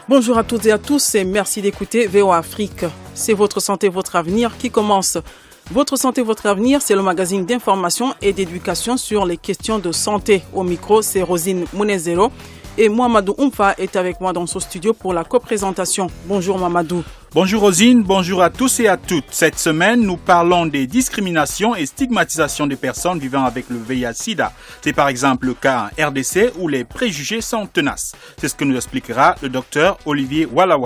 Bonjour à toutes et à tous et merci d'écouter VOA Afrique. C'est votre santé, votre avenir qui commence. Votre santé, votre avenir, c'est le magazine d'information et d'éducation sur les questions de santé. Au micro, c'est Rosine Mounezero et Mamadou Oumfa est avec moi dans ce studio pour la coprésentation. Bonjour Mamadou. Bonjour Rosine, bonjour à tous et à toutes. Cette semaine, nous parlons des discriminations et stigmatisations des personnes vivant avec le VIH-Sida. C'est par exemple le cas en RDC où les préjugés sont tenaces. C'est ce que nous expliquera le docteur Olivier Walla.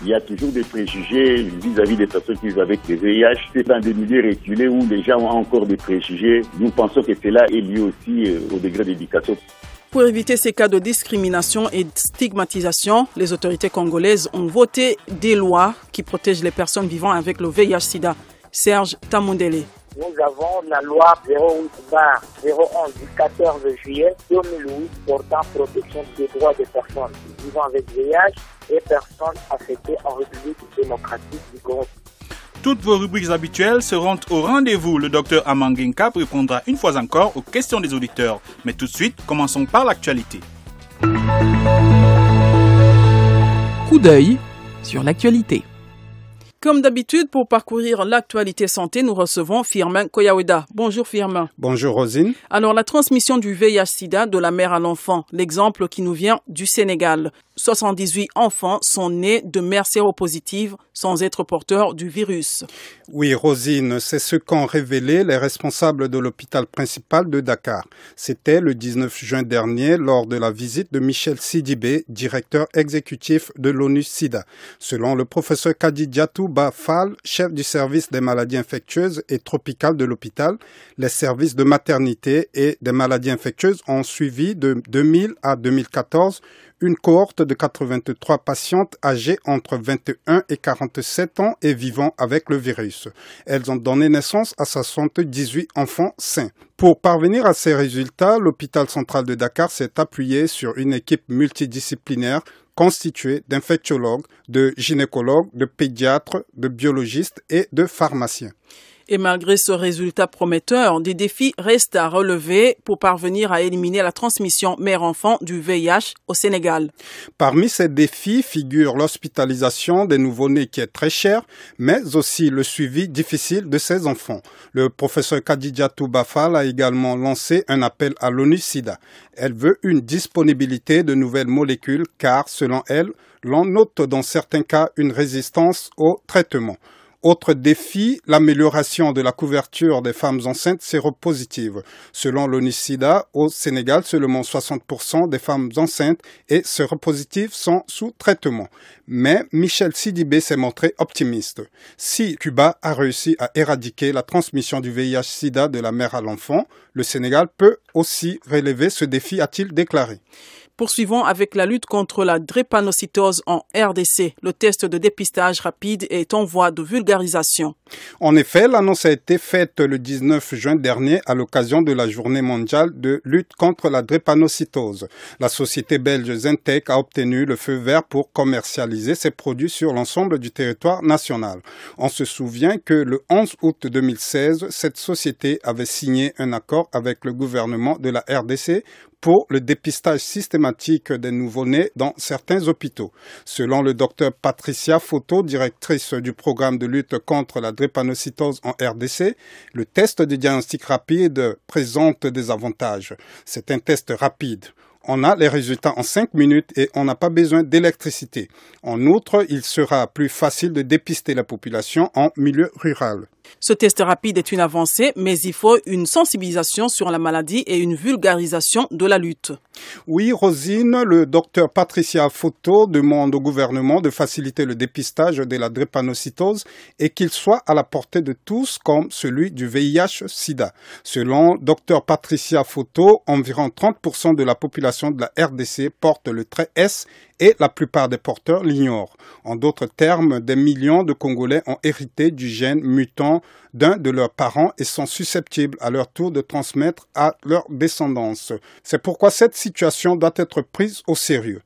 Il y a toujours des préjugés vis-à-vis des personnes qui vivent avec le VIH. C'est dans des milieux reculés où les gens ont encore des préjugés. Nous pensons que cela est lié aussi au degré d'éducation. Pour éviter ces cas de discrimination et de stigmatisation, les autorités congolaises ont voté des lois qui protègent les personnes vivant avec le VIH-Sida. Serge Tamundele. Nous avons la loi 08/011 du 14 juillet 2008 portant protection des droits des personnes vivant avec VIH et personnes affectées en République démocratique du Congo. Toutes vos rubriques habituelles seront au rendez-vous. Le docteur Amangenka répondra une fois encore aux questions des auditeurs. Mais tout de suite, commençons par l'actualité. Coup d'œil sur l'actualité. Comme d'habitude, pour parcourir l'actualité santé, nous recevons Firmin Koyaweda. Bonjour Firmin. Bonjour Rosine. Alors, la transmission du VIH-Sida de la mère à l'enfant, l'exemple qui nous vient du Sénégal. 78 enfants sont nés de mères séropositives sans être porteurs du virus. Oui, Rosine, c'est ce qu'ont révélé les responsables de l'hôpital principal de Dakar. C'était le 19 juin dernier lors de la visite de Michel Sidibé, directeur exécutif de l'ONU-SIDA. Selon le professeur Kadidiatou Bafal, chef du service des maladies infectieuses et tropicales de l'hôpital, les services de maternité et des maladies infectieuses ont suivi de 2000 à 2014 une cohorte de 83 patientes âgées entre 21 et 47 ans et vivant avec le virus. Elles ont donné naissance à 78 enfants sains. Pour parvenir à ces résultats, l'hôpital central de Dakar s'est appuyé sur une équipe multidisciplinaire constituée d'infectiologues, de gynécologues, de pédiatres, de biologistes et de pharmaciens. Et malgré ce résultat prometteur, des défis restent à relever pour parvenir à éliminer la transmission mère-enfant du VIH au Sénégal. Parmi ces défis figure l'hospitalisation des nouveau-nés qui est très chère, mais aussi le suivi difficile de ces enfants. Le professeur Kadidiatou Bafal a également lancé un appel à l'ONU-SIDA. Elle veut une disponibilité de nouvelles molécules car, selon elle, l'on note dans certains cas une résistance au traitement. Autre défi, l'amélioration de la couverture des femmes enceintes séropositives. Selon l'ONU-SIDA, au Sénégal, seulement 60% des femmes enceintes et séropositives sont sous traitement. Mais Michel Sidibé s'est montré optimiste. Si Cuba a réussi à éradiquer la transmission du VIH-Sida de la mère à l'enfant, le Sénégal peut aussi relever ce défi, a-t-il déclaré. Poursuivons avec la lutte contre la drépanocytose en RDC. Le test de dépistage rapide est en voie de vulgarisation. En effet, l'annonce a été faite le 19 juin dernier à l'occasion de la journée mondiale de lutte contre la drépanocytose. La société belge Zentech a obtenu le feu vert pour commercialiser ses produits sur l'ensemble du territoire national. On se souvient que le 11 août 2016, cette société avait signé un accord avec le gouvernement de la RDC pour le dépistage systématique des nouveau-nés dans certains hôpitaux. Selon le docteur Patricia Foto, directrice du programme de lutte contre la drépanocytose en RDC, le test de diagnostic rapide présente des avantages. C'est un test rapide. On a les résultats en 5 minutes et on n'a pas besoin d'électricité. En outre, il sera plus facile de dépister la population en milieu rural. Ce test rapide est une avancée, mais il faut une sensibilisation sur la maladie et une vulgarisation de la lutte. Oui, Rosine, le docteur Patricia Foto demande au gouvernement de faciliter le dépistage de la drépanocytose et qu'il soit à la portée de tous comme celui du VIH-Sida. Selon docteur Patricia Foto, environ 30% de la population de la RDC porte le trait S et la plupart des porteurs l'ignorent. En d'autres termes, des millions de Congolais ont hérité du gène mutant d'un de leurs parents et sont susceptibles à leur tour de transmettre à leur descendance. C'est pourquoi cette situation doit être prise au sérieux.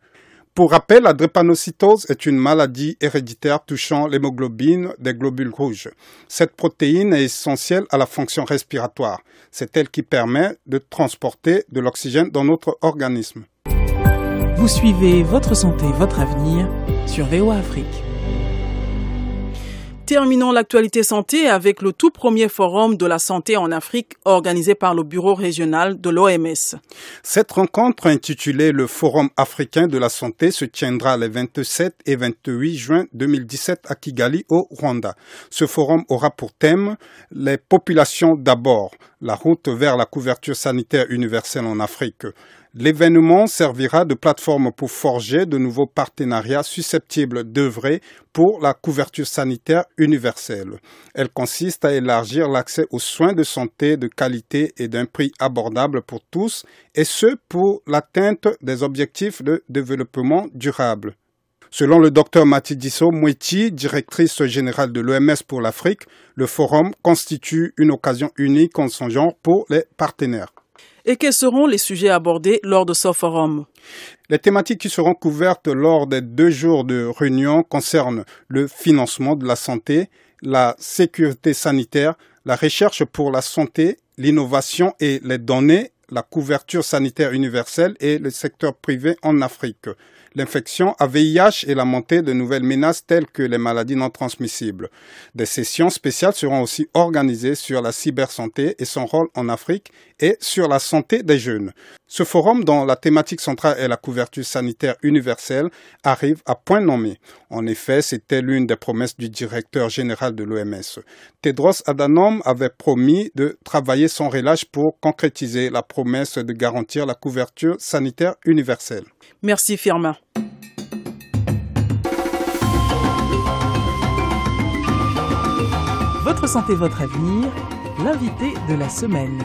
Pour rappel, la drépanocytose est une maladie héréditaire touchant l'hémoglobine des globules rouges. Cette protéine est essentielle à la fonction respiratoire. C'est elle qui permet de transporter de l'oxygène dans notre organisme. Vous suivez Votre santé, votre avenir sur VOA Afrique. Terminons l'actualité santé avec le tout premier forum de la santé en Afrique organisé par le Bureau régional de l'OMS. Cette rencontre intitulée le Forum africain de la santé se tiendra les 27 et 28 juin 2017 à Kigali au Rwanda. Ce forum aura pour thème les populations d'abord, la route vers la couverture sanitaire universelle en Afrique. L'événement servira de plateforme pour forger de nouveaux partenariats susceptibles d'œuvrer pour la couverture sanitaire universelle. Elle consiste à élargir l'accès aux soins de santé de qualité et d'un prix abordable pour tous, et ce pour l'atteinte des objectifs de développement durable. Selon le Dr Matshidiso Moeti, directrice générale de l'OMS pour l'Afrique, le forum constitue une occasion unique en son genre pour les partenaires. Et quels seront les sujets abordés lors de ce forum? Les thématiques qui seront couvertes lors des 2 jours de réunion concernent le financement de la santé, la sécurité sanitaire, la recherche pour la santé, l'innovation et les données, la couverture sanitaire universelle et le secteur privé en Afrique, l'infection à VIH et la montée de nouvelles menaces telles que les maladies non transmissibles. Des sessions spéciales seront aussi organisées sur la cybersanté et son rôle en Afrique et sur la santé des jeunes. Ce forum, dont la thématique centrale est la couverture sanitaire universelle, arrive à point nommé. En effet, c'était l'une des promesses du directeur général de l'OMS. Tedros Adhanom avait promis de travailler sans relâche pour concrétiser la promesse de garantir la couverture sanitaire universelle. Merci Firmin. Votre santé, votre avenir, l'invité de la semaine.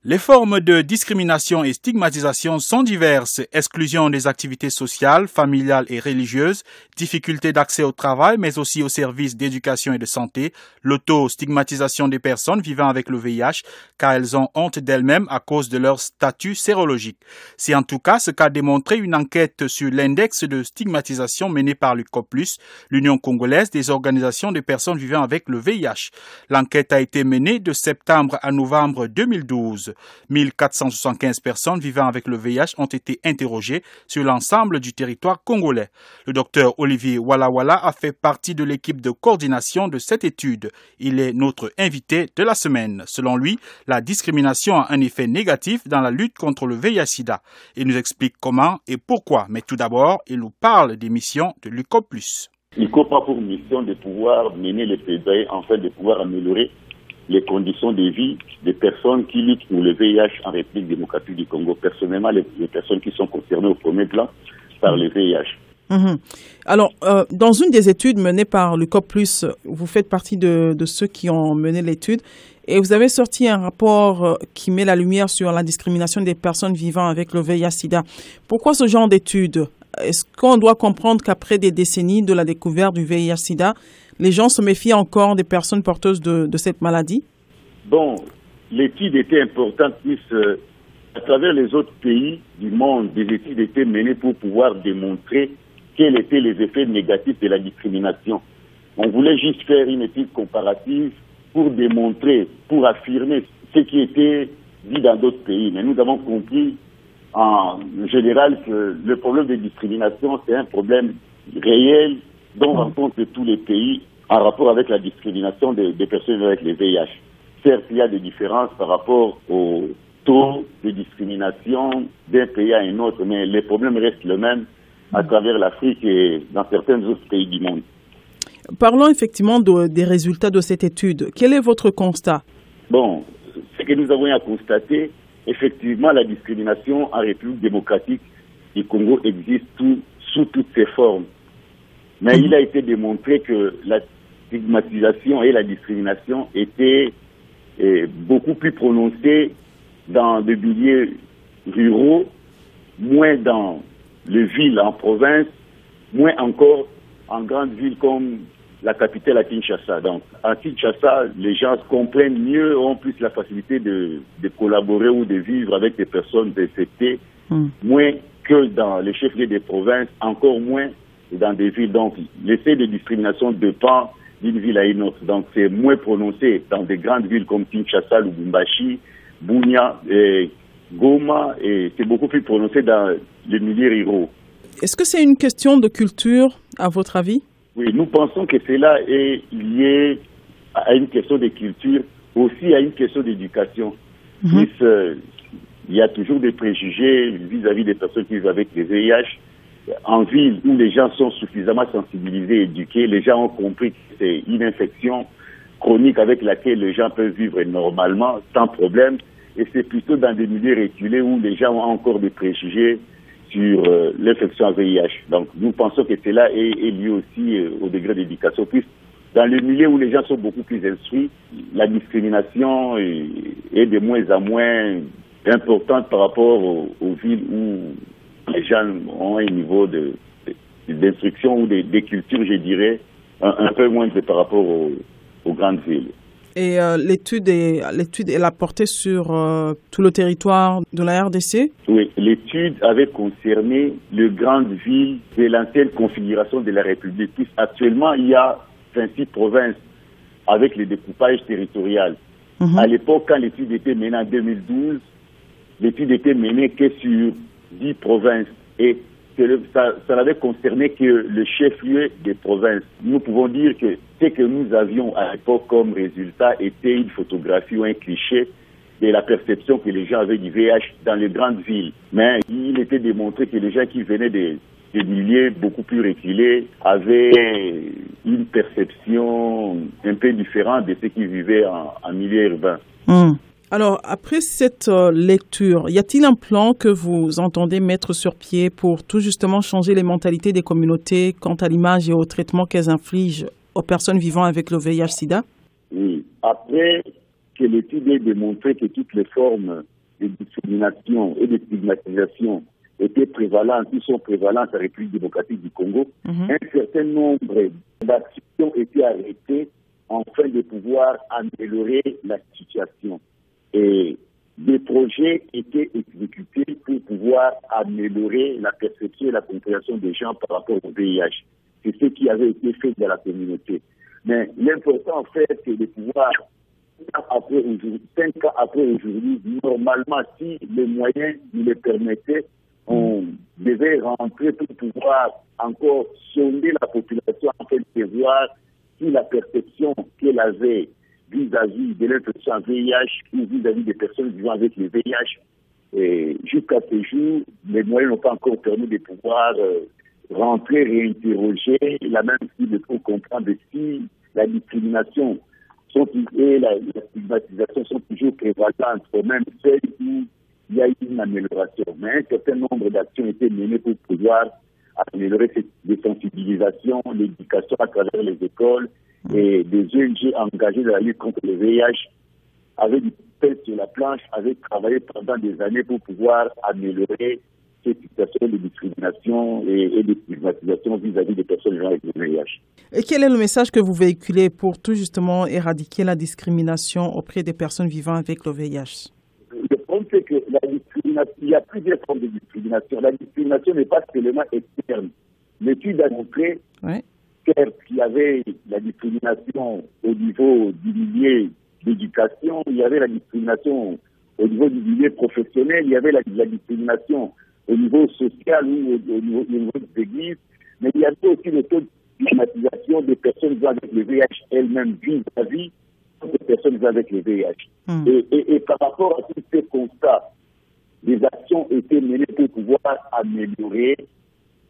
Les formes de discrimination et stigmatisation sont diverses. Exclusion des activités sociales, familiales et religieuses, difficulté d'accès au travail, mais aussi aux services d'éducation et de santé, l'auto-stigmatisation des personnes vivant avec le VIH, car elles ont honte d'elles-mêmes à cause de leur statut sérologique. C'est en tout cas ce qu'a démontré une enquête sur l'index de stigmatisation menée par l'UCOPLUS, l'Union congolaise des organisations de personnes vivant avec le VIH. L'enquête a été menée de septembre à novembre 2012. 1475 personnes vivant avec le VIH ont été interrogées sur l'ensemble du territoire congolais. Le docteur Olivier Walawala a fait partie de l'équipe de coordination de cette étude. Il est notre invité de la semaine. Selon lui, la discrimination a un effet négatif dans la lutte contre le VIH-Sida. Il nous explique comment et pourquoi. Mais tout d'abord, il nous parle des missions de l'UCOPLUS. L'UCOP a pour mission de pouvoir mener les plaidoyers afin de pouvoir améliorer les conditions de vie des personnes qui luttent pour le VIH en République démocratique du Congo. Personnellement, les personnes qui sont concernées au premier plan par le VIH. Alors, dans une des études menées par l'UCOPLUS, vous faites partie de ceux qui ont mené l'étude et vous avez sorti un rapport qui met la lumière sur la discrimination des personnes vivant avec le VIH-Sida. Pourquoi ce genre d'étude? Est-ce qu'on doit comprendre qu'après des décennies de la découverte du VIH-Sida, les gens se méfient encore des personnes porteuses de cette maladie? Bon, l'étude était importante puisque à travers les autres pays du monde, des études étaient menées pour pouvoir démontrer quels étaient les effets négatifs de la discrimination. On voulait juste faire une étude comparative pour démontrer, pour affirmer ce qui était dit dans d'autres pays. Mais nous avons compris en général que le problème de discrimination, c'est un problème réel dont rencontrent tous les pays en rapport avec la discrimination des personnes avec le VIH. Certes, il y a des différences par rapport au taux de discrimination d'un pays à un autre, mais les problèmes restent les mêmes à travers l'Afrique et dans certains autres pays du monde. Parlons effectivement des résultats de cette étude. Quel est votre constat? Bon, ce que nous avons à constater, effectivement, la discrimination en République démocratique du Congo existe sous toutes ses formes. Mais il a été démontré que la stigmatisation et la discrimination étaient beaucoup plus prononcées dans des milieux ruraux, moins dans les villes en province, moins encore en grandes villes comme la capitale à Kinshasa. Donc, à Kinshasa, les gens comprennent mieux, ont plus la facilité de collaborer ou de vivre avec des personnes infectées, moins que dans les chefs-lieux des provinces, encore moins dans des villes. Donc, l'effet de discrimination dépend d'une ville à une autre. Donc c'est moins prononcé dans des grandes villes comme Kinshasa, Lubumbashi, Bunia, Goma, et c'est beaucoup plus prononcé dans les milieux ruraux. Est-ce que c'est une question de culture, à votre avis? Oui, nous pensons que cela est lié à une question de culture, aussi à une question d'éducation. Il y a toujours des préjugés vis-à-vis des personnes qui vivent avec les VIH. En ville où les gens sont suffisamment sensibilisés et éduqués, les gens ont compris que c'est une infection chronique avec laquelle les gens peuvent vivre normalement, sans problème. Et c'est plutôt dans des milieux reculés où les gens ont encore des préjugés sur l'infection à VIH. Donc nous pensons que cela est lié aussi au degré d'éducation. Puis dans les milieux où les gens sont beaucoup plus instruits, la discrimination est de moins en moins importante par rapport aux villes où les gens ont un niveau d'instruction ou de culture, je dirais, un peu moins que par rapport aux grandes villes. Et l'étude, elle a porté sur tout le territoire de la RDC? Oui, l'étude avait concerné les grandes villes de l'ancienne configuration de la République. Puis actuellement, il y a 26 provinces avec le découpage territorial. À l'époque, quand l'étude était menée en 2012, l'étude était menée que sur 10 provinces et ça n'avait concerné que le chef-lieu des provinces. Nous pouvons dire que ce que nous avions à l'époque comme résultat était une photographie ou un cliché de la perception que les gens avaient du VIH dans les grandes villes. Mais il était démontré que les gens qui venaient des milieux beaucoup plus reculés avaient une perception un peu différente de ceux qui vivaient en milieu urbain. Alors, après cette lecture, y a-t-il un plan que vous entendez mettre sur pied pour tout justement changer les mentalités des communautés quant à l'image et au traitement qu'elles infligent aux personnes vivant avec le VIH-Sida? Oui. Après que l'étude ait démontré que toutes les formes de discrimination et de stigmatisation étaient prévalentes, qui sont prévalentes à la République démocratique du Congo, un certain nombre d'actions étaient arrêtées afin de pouvoir améliorer la situation. Et des projets étaient exécutés pour pouvoir améliorer la perception et la compréhension des gens par rapport au VIH. C'est ce qui avait été fait dans la communauté. Mais l'important, en fait, c'est de pouvoir, 5 ans après aujourd'hui, normalement, si les moyens nous le permettaient, on devait rentrer pour pouvoir encore sonder la population afin de voir si la perception qu'elle avait vis-à-vis de l'infection VIH ou vis-à-vis des personnes vivant avec le VIH. Et jusqu'à ce jour, les moyens n'ont pas encore permis de pouvoir rentrer, réinterroger, la même cible pour comprendre si la discrimination et la stigmatisation sont toujours prévalentes, au même celles où il y a eu une amélioration. Mais un certain nombre d'actions étaient menées pour pouvoir améliorer les sensibilisations, l'éducation à travers les écoles, et des ONG engagés dans la lutte contre le VIH avaient du pain sur la planche, avaient travaillé pendant des années pour pouvoir améliorer cette situation de discrimination et de stigmatisation vis-à-vis des personnes vivant avec le VIH. Et quel est le message que vous véhiculez pour tout justement éradiquer la discrimination auprès des personnes vivant avec le VIH? Le problème, c'est que il y a plusieurs formes de discrimination. La discrimination n'est pas seulement externe. L'étude a montré qu'il y avait la discrimination au niveau du milieu d'éducation, il y avait la discrimination au niveau du milieu professionnel, il y avait la discrimination au niveau social ou au niveau des églises, mais il y avait aussi le taux de stigmatisation des personnes avec le VIH elles-mêmes vis-à-vis des personnes avec le VIH. Et par rapport à tous ces constats, des actions étaient menées pour pouvoir améliorer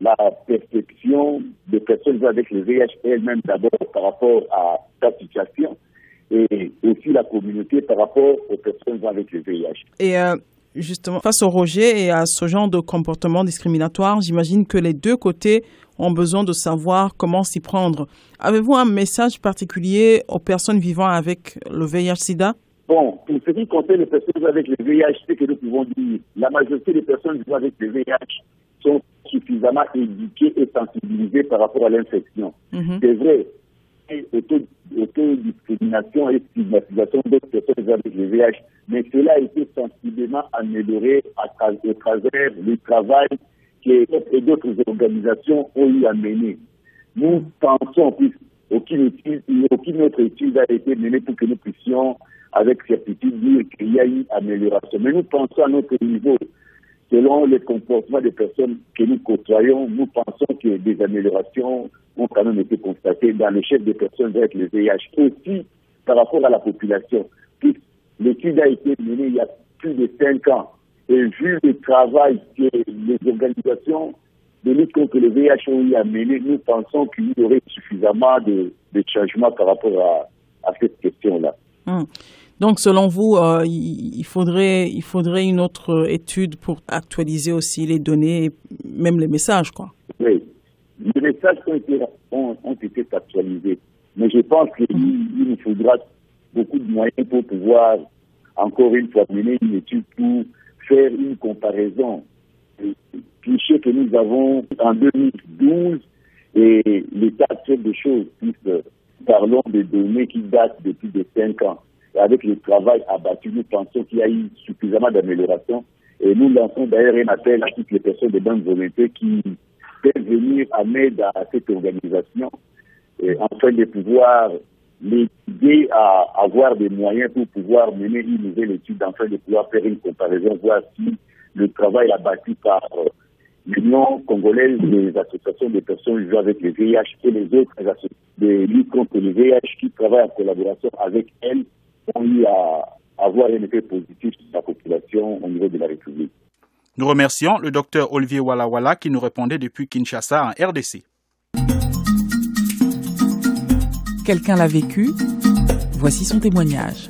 la perception des personnes avec le VIH elles-mêmes d'abord par rapport à sa situation et aussi la communauté par rapport aux personnes avec le VIH. Et justement, face au rejet et à ce genre de comportement discriminatoire, j'imagine que les deux côtés ont besoin de savoir comment s'y prendre. Avez-vous un message particulier aux personnes vivant avec le VIH-Sida? Bon, pour ce qui concerne les personnes avec le VIH, c'est que nous pouvons dire la majorité des personnes vivant avec le VIH sont suffisamment éduquées et sensibilisées par rapport à l'infection. C'est vrai, auto-discrimination et stigmatisation d'autres personnes avec le VIH, mais cela a été sensiblement amélioré au travers du travail que d'autres organisations ont eu à mener. Nous pensons, aucune autre étude a été menée pour que nous puissions, avec certitude, dire qu'il y a une amélioration. Mais nous pensons à notre niveau, selon les comportements des personnes que nous côtoyons, nous pensons que des améliorations ont quand même été constatées dans les chefs de personnes avec le VIH, aussi par rapport à la population. Puis, l'étude a été menée il y a plus de 5 ans. Et vu le travail que les organisations de lutte contre le VIH ont eu à mener, nous pensons qu'il y aurait suffisamment de changements par rapport à cette question-là. Donc, selon vous, il faudrait une autre étude pour actualiser aussi les données, même les messages, quoi. Oui, les messages ont été actualisés. Mais je pense qu'il nous faudra beaucoup de moyens pour pouvoir, encore une fois, mener une étude pour faire une comparaison des clichés que nous avons en 2012 et l'état actuel des choses, puisque parlons de données qui datent depuis de 5 ans. Et avec le travail abattu, nous pensons qu'il y a eu suffisamment d'amélioration. Et nous lançons d'ailleurs un appel à toutes les personnes de bonne volonté qui peuvent venir en aide à cette organisation, afin de pouvoir les aider à avoir des moyens pour pouvoir mener une nouvelle étude, afin de pouvoir faire une comparaison, voir si le travail abattu par l'Union congolaise des associations de personnes vivant avec le VIH et les autres associations de lutte contre le VIH qui travaillent en collaboration avec elles ont eu à avoir un effet positif sur la population au niveau de la République. Nous remercions le docteur Olivier Walla qui nous répondait depuis Kinshasa en RDC. Quelqu'un l'a vécu, voici son témoignage.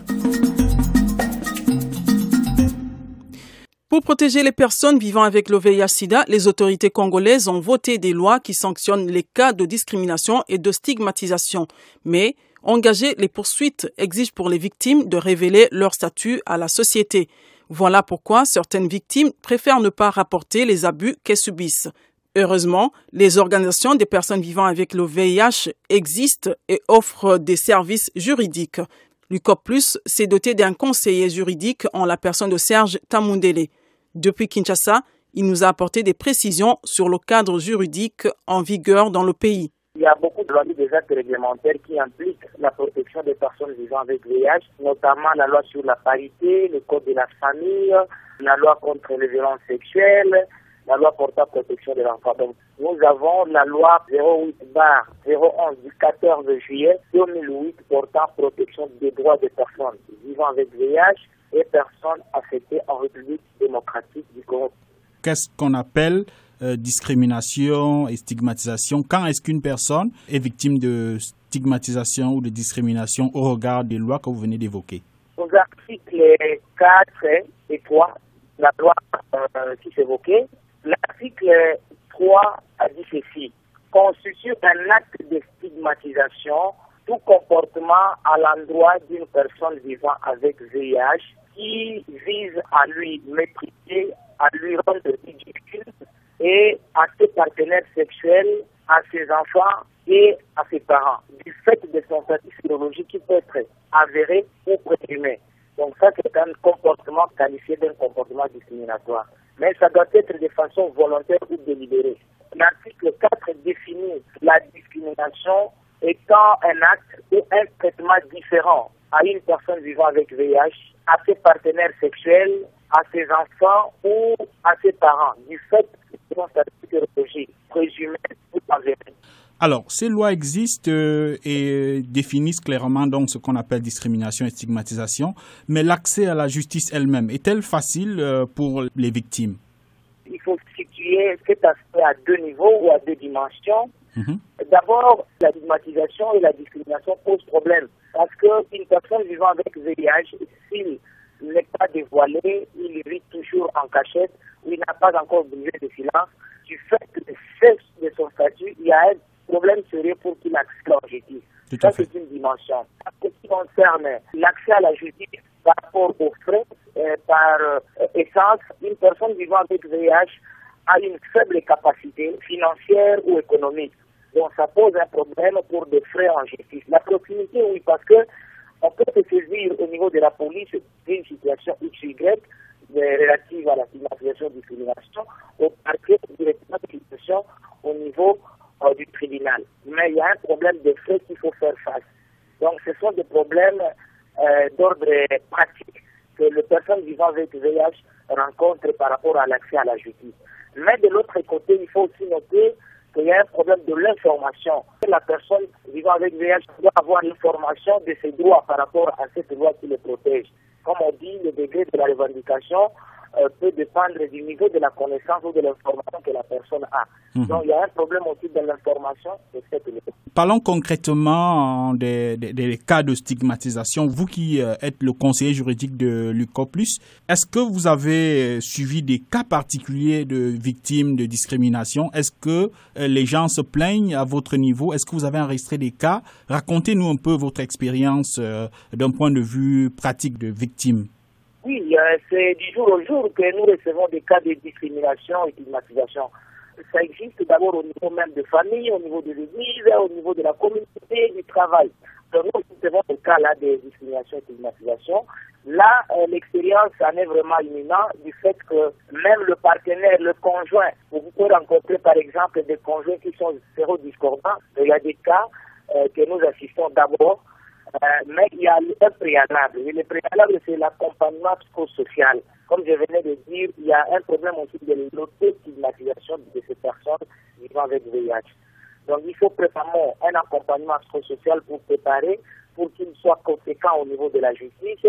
Pour protéger les personnes vivant avec le VIH-Sida, les autorités congolaises ont voté des lois qui sanctionnent les cas de discrimination et de stigmatisation. Mais engager les poursuites exige pour les victimes de révéler leur statut à la société. Voilà pourquoi certaines victimes préfèrent ne pas rapporter les abus qu'elles subissent. Heureusement, les organisations des personnes vivant avec le VIH existent et offrent des services juridiques. L'UCOP Plus s'est doté d'un conseiller juridique en la personne de Serge Tamundele. Depuis Kinshasa, il nous a apporté des précisions sur le cadre juridique en vigueur dans le pays. Il y a beaucoup de lois et des actes réglementaires qui impliquent la protection des personnes vivant avec VIH, notamment la loi sur la parité, le code de la famille, la loi contre les violences sexuelles, la loi portant protection de l'enfant. Donc, nous avons la loi 08/011 du 14 juillet 2008 portant protection des droits des personnes vivant avec VIH et personnes affectées en République démocratique du Congo. Qu'est-ce qu'on appelle discrimination et stigmatisation? Quand est-ce qu'une personne est victime de stigmatisation ou de discrimination au regard des lois que vous venez d'évoquer? Aux articles 4 et 3, la loi qui s'évoquait, l'article 3 a dit ceci: constitue un acte de stigmatisation tout comportement à l'endroit d'une personne vivant avec VIH qui vise à lui mépriser, à lui rendre ridicule et à ses partenaires sexuels, à ses enfants et à ses parents, du fait de son statut physiologique qui peut être avéré ou présumé. Donc ça, c'est un comportement qualifié d'un comportement discriminatoire. Mais ça doit être de façon volontaire ou délibérée. L'article 4 définit la discrimination étant un acte ou un traitement différent à une personne vivant avec VIH, à ses partenaires sexuels, à ses enfants ou à ses parents, du fait de son statut physiologique présumé ou avéré. Alors, ces lois existent et définissent clairement donc ce qu'on appelle discrimination et stigmatisation, mais l'accès à la justice elle-même est-elle facile pour les victimes? Il faut situer cet aspect à 2 niveaux ou à 2 dimensions. D'abord, la stigmatisation et la discrimination posent problème parce qu'une personne vivant avec VIH, s'il n'est pas dévoilé, il vit toujours en cachette ou il n'a pas encore brisé de silence, du fait de son statut, il y a un problème sérieux pour qu'il accède à la justice. Ça, c'est une dimension. Ce qui concerne l'accès à la justice par rapport aux frais, par essence, une personne vivant avec VIH a une faible capacité financière ou économique. Donc, ça pose un problème pour des frais en justice. La proximité, oui, parce que on peut se saisir au niveau de la police d'une situation XY relative à la stigmatisation et discrimination, au parquet directement de situation au niveau du tribunal. Mais il y a un problème de fait qu'il faut faire face. Donc ce sont des problèmes d'ordre pratique que les personnes vivant avec VIH rencontrent par rapport à l'accès à la justice. Mais de l'autre côté, il faut aussi noter qu'il y a un problème de l'information. La personne vivant avec VIH doit avoir l'information de ses droits par rapport à cette loi qui les protège. Comme on dit, le degré de la revendication peut dépendre du niveau de la connaissance ou de l'information que la personne a. Donc il y a un problème aussi de l'information de cette loi. Parlons concrètement des cas de stigmatisation. Vous qui êtes le conseiller juridique de l'UCOP+, est-ce que vous avez suivi des cas particuliers de victimes de discrimination? Est-ce que les gens se plaignent à votre niveau? Est-ce que vous avez enregistré des cas? Racontez-nous un peu votre expérience d'un point de vue pratique de victimes. Oui, c'est du jour au jour que nous recevons des cas de discrimination et stigmatisation. Ça existe d'abord au niveau même de famille, au niveau de l'église, au niveau de la communauté, du travail. Donc nous recevons des cas là de discrimination et stigmatisation. Là, l'expérience en est vraiment imminente du fait que même le partenaire, le conjoint, vous pouvez rencontrer par exemple des conjoints qui sont sérodiscordants. Il y a des cas que nous assistons d'abord. Mais il y a un préalable. Et le préalable, c'est l'accompagnement psychosocial. Comme je venais de dire, il y a un problème aussi de l'autostigmatisation de ces personnes vivant avec VIH. Donc, il faut préparer un accompagnement psychosocial pour préparer, pour qu'il soit conséquent au niveau de la justice.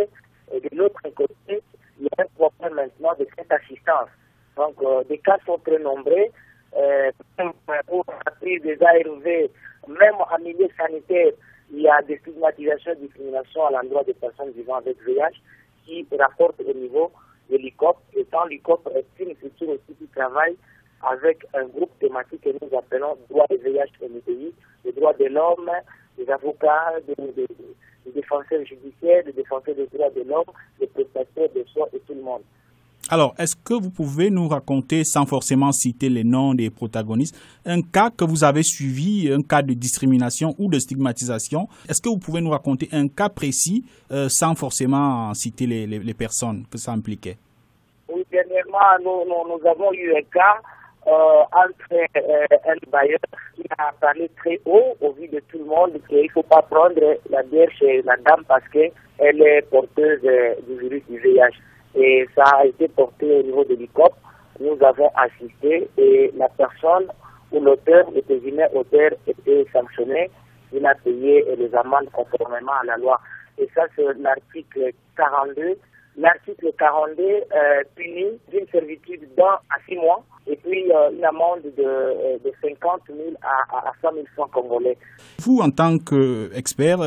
Et de l'autre côté, il y a un problème maintenant de cette assistance. Donc, des cas sont très nombreux. Pour la prise des ARV, même en milieu sanitaire, il y a des stigmatisations et discriminations à l'endroit des personnes vivant avec VIH qui rapportent au niveau de l'ICOP. Et tant l'ICOP est une structure aussi qui travaille avec un groupe thématique que nous appelons droits de VIH et MTI, les droits de l'homme, des avocats, des défenseurs judiciaires, des défenseurs des droits de l'homme, des prestataires de soins et tout le monde. Alors, est-ce que vous pouvez nous raconter, sans forcément citer les noms des protagonistes, un cas que vous avez suivi, un cas de discrimination ou de stigmatisation? Est-ce que vous pouvez nous raconter un cas précis, sans forcément citer les personnes que ça impliquait? Oui, dernièrement, nous avons eu un cas entre un bailleur qui a parlé très haut au vu de tout le monde qu'il ne faut pas prendre la bière chez la dame parce qu'elle est porteuse du virus du VIH. Et ça a été porté au niveau de l'ICOP. Nous avons assisté et la personne ou l'auteur, le présumé auteur, était sanctionné. Il a payé les amendes conformément à la loi. Et ça, c'est l'article 42. L'article 42 punit d'une servitude d'1 à 6 mois et puis une amende de 50 000 à 100 000 francs congolais. Vous, en tant qu'expert,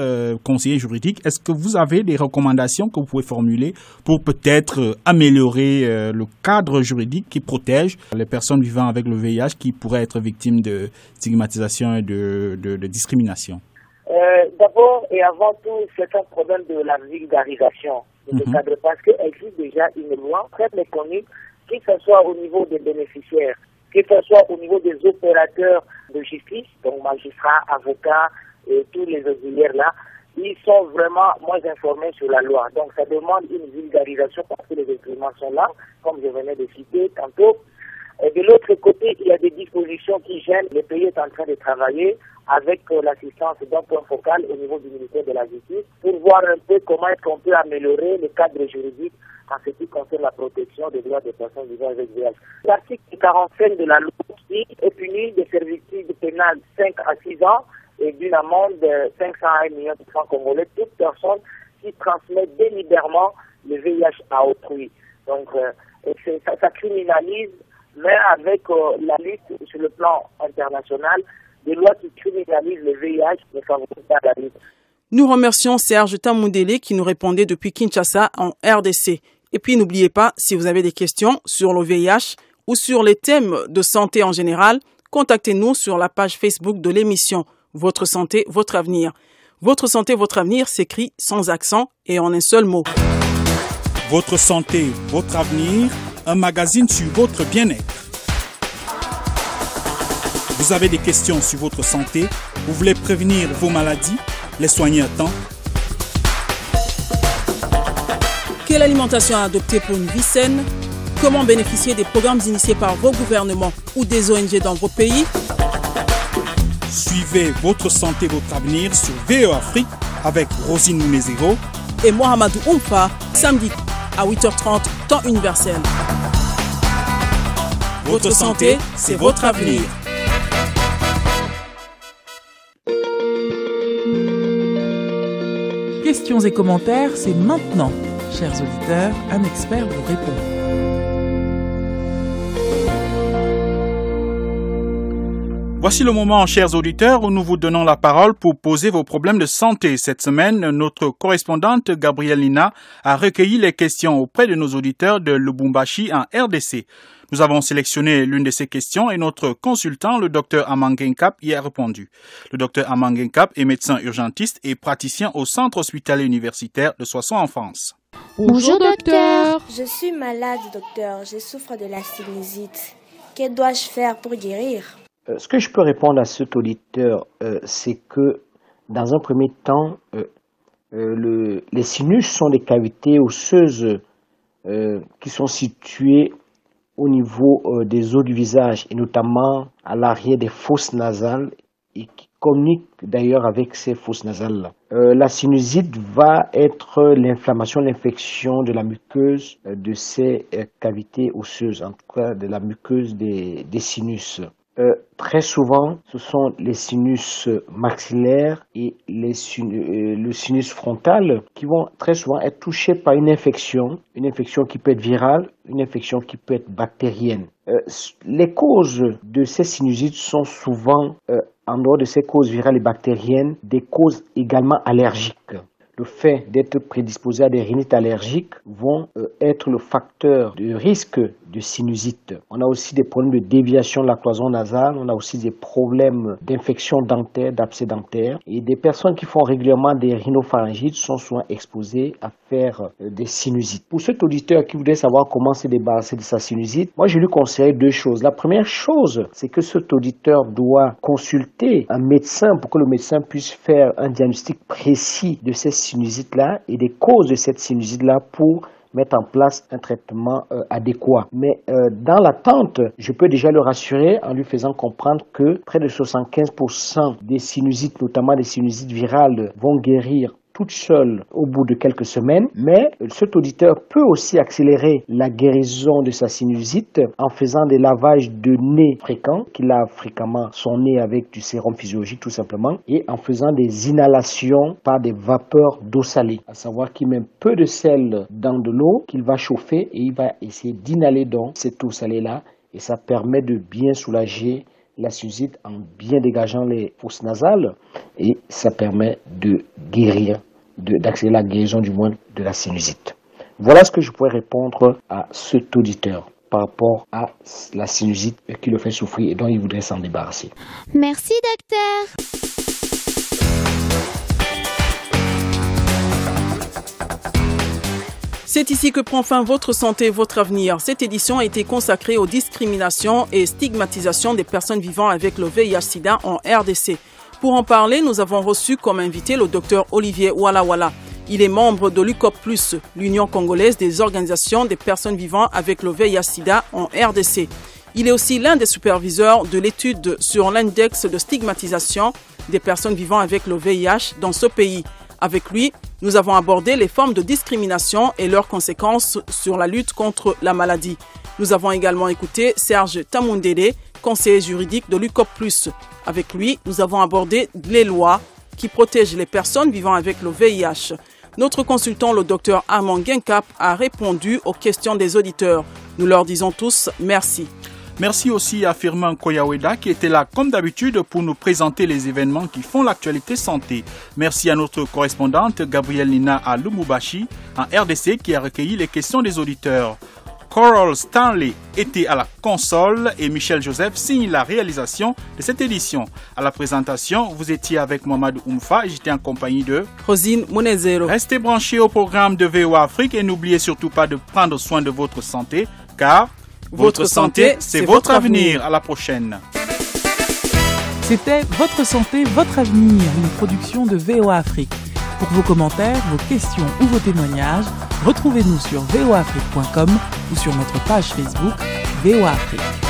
conseiller juridique, est-ce que vous avez des recommandations que vous pouvez formuler pour peut-être améliorer le cadre juridique qui protège les personnes vivant avec le VIH qui pourraient être victimes de stigmatisation et de discrimination? D'abord et avant tout, c'est un problème de la vulgarisation de ce cadre parce qu'il existe déjà une loi très méconnue, que ce soit au niveau des bénéficiaires, que ce soit au niveau des opérateurs de justice, donc magistrats, avocats et tous les auxiliaires là, ils sont vraiment moins informés sur la loi. Donc ça demande une vulgarisation parce que les instruments sont là, comme je venais de citer tantôt. Et de l'autre côté, il y a des dispositions qui gênent. Le pays est en train de travailler avec l'assistance d'un point focal au niveau du ministère de la Justice pour voir un peu comment est-ce qu'on peut améliorer le cadre juridique en ce qui concerne la protection des droits des personnes vivant avec VIH. L'article 45 de la loi est puni de servitude pénale 5 à 6 ans et d'une amende de 500 à 1 million de francs congolais toute personne qui transmet délibérément le VIH à autrui. Donc ça criminalise, mais avec la lutte sur le plan international, des lois qui criminalisent le VIH ne favorisent pas la lutte. Nous remercions Serge Tamoudélé qui nous répondait depuis Kinshasa en RDC. Et puis n'oubliez pas, si vous avez des questions sur le VIH ou sur les thèmes de santé en général, contactez-nous sur la page Facebook de l'émission Votre santé, votre avenir. Votre santé, votre avenir s'écrit sans accent et en un seul mot. Votre santé, votre avenir, un magazine sur votre bien-être. Vous avez des questions sur votre santé, vous voulez prévenir vos maladies, les soigner à temps. Quelle alimentation adopter pour une vie saine? Comment bénéficier des programmes initiés par vos gouvernements ou des ONG dans vos pays? Suivez Votre santé, votre avenir sur VOA Afrique avec Rosine Munezero et Mohamedou Oumfa, samedi à 8h30, temps universel. Votre santé, c'est votre avenir. Questions et commentaires, c'est maintenant. Chers auditeurs, un expert vous répond. Voici le moment, chers auditeurs, où nous vous donnons la parole pour poser vos problèmes de santé. Cette semaine, notre correspondante Gabrielle Lina a recueilli les questions auprès de nos auditeurs de Lubumbashi en RDC. Nous avons sélectionné l'une de ces questions et notre consultant, le docteur Amangenkap, y a répondu. Le docteur Amangenkap est médecin urgentiste et praticien au centre hospitalier universitaire de Soissons en France. Bonjour docteur. Je suis malade docteur, je souffre de la sinusite. Que dois-je faire pour guérir? Ce que je peux répondre à cet auditeur, c'est que dans un premier temps, les sinus sont des cavités osseuses qui sont situées au niveau des os du visage et notamment à l'arrière des fosses nasales et qui communiquent d'ailleurs avec ces fosses nasales-là. La sinusite va être l'inflammation, l'infection de la muqueuse de ces cavités osseuses, en tout cas de la muqueuse des sinus. Très souvent, ce sont les sinus maxillaires et le sinus frontal qui vont très souvent être touchés par une infection qui peut être virale, une infection qui peut être bactérienne. Les causes de ces sinusites sont souvent, en dehors de ces causes virales et bactériennes, des causes également allergiques. Le fait d'être prédisposé à des rhinites allergiques vont être le facteur de risque de sinusite. On a aussi des problèmes de déviation de la cloison nasale, on a aussi des problèmes d'infection dentaire, d'abcès dentaire. Et des personnes qui font régulièrement des rhinopharyngites sont souvent exposées à faire des sinusites. Pour cet auditeur qui voudrait savoir comment se débarrasser de sa sinusite, moi je lui conseille deux choses. La première chose, c'est que cet auditeur doit consulter un médecin pour que le médecin puisse faire un diagnostic précis de ces sinusite-là et des causes de cette sinusite-là pour mettre en place un traitement adéquat. Mais dans l'attente, je peux déjà le rassurer en lui faisant comprendre que près de 75% des sinusites, notamment des sinusites virales, vont guérir toute seule au bout de quelques semaines, mais cet auditeur peut aussi accélérer la guérison de sa sinusite en faisant des lavages de nez fréquents, qu'il lave fréquemment son nez avec du sérum physiologique tout simplement, et en faisant des inhalations par des vapeurs d'eau salée, à savoir qu'il met peu de sel dans de l'eau qu'il va chauffer et il va essayer d'inhaler donc cette eau salée-là et ça permet de bien soulager la sinusite en bien dégageant les fosses nasales et ça permet de guérir, d'accélérer la guérison du moins de la sinusite. Voilà ce que je pourrais répondre à cet auditeur par rapport à la sinusite qui le fait souffrir et dont il voudrait s'en débarrasser. Merci docteur. C'est ici que prend fin Votre santé, votre avenir. Cette édition a été consacrée aux discriminations et stigmatisations des personnes vivant avec le VIH-Sida en RDC. Pour en parler, nous avons reçu comme invité le docteur Olivier Oualawala. Il est membre de l'UCOP+, l'Union congolaise des organisations des personnes vivant avec le VIH-Sida en RDC. Il est aussi l'un des superviseurs de l'étude sur l'index de stigmatisation des personnes vivant avec le VIH dans ce pays. Avec lui, nous avons abordé les formes de discrimination et leurs conséquences sur la lutte contre la maladie. Nous avons également écouté Serge Tamundele, conseiller juridique de l'UCOP+. Avec lui, nous avons abordé les lois qui protègent les personnes vivant avec le VIH. Notre consultant, le docteur Amangenkap, a répondu aux questions des auditeurs. Nous leur disons tous merci. Merci aussi à Firmin Koyaweda qui était là comme d'habitude pour nous présenter les événements qui font l'actualité santé. Merci à notre correspondante Gabrielle Lina à Lubumbashi en RDC qui a recueilli les questions des auditeurs. Coral Stanley était à la console et Michel Joseph signe la réalisation de cette édition. À la présentation, vous étiez avec Mohamedou Oumfa et j'étais en compagnie de Rosine Munezero. Restez branchés au programme de VOA Afrique et n'oubliez surtout pas de prendre soin de votre santé car votre santé, c'est votre avenir. À la prochaine. C'était Votre santé, votre avenir, une production de VOA Afrique. Pour vos commentaires, vos questions ou vos témoignages, retrouvez-nous sur voaafrique.com ou sur notre page Facebook VOA Afrique.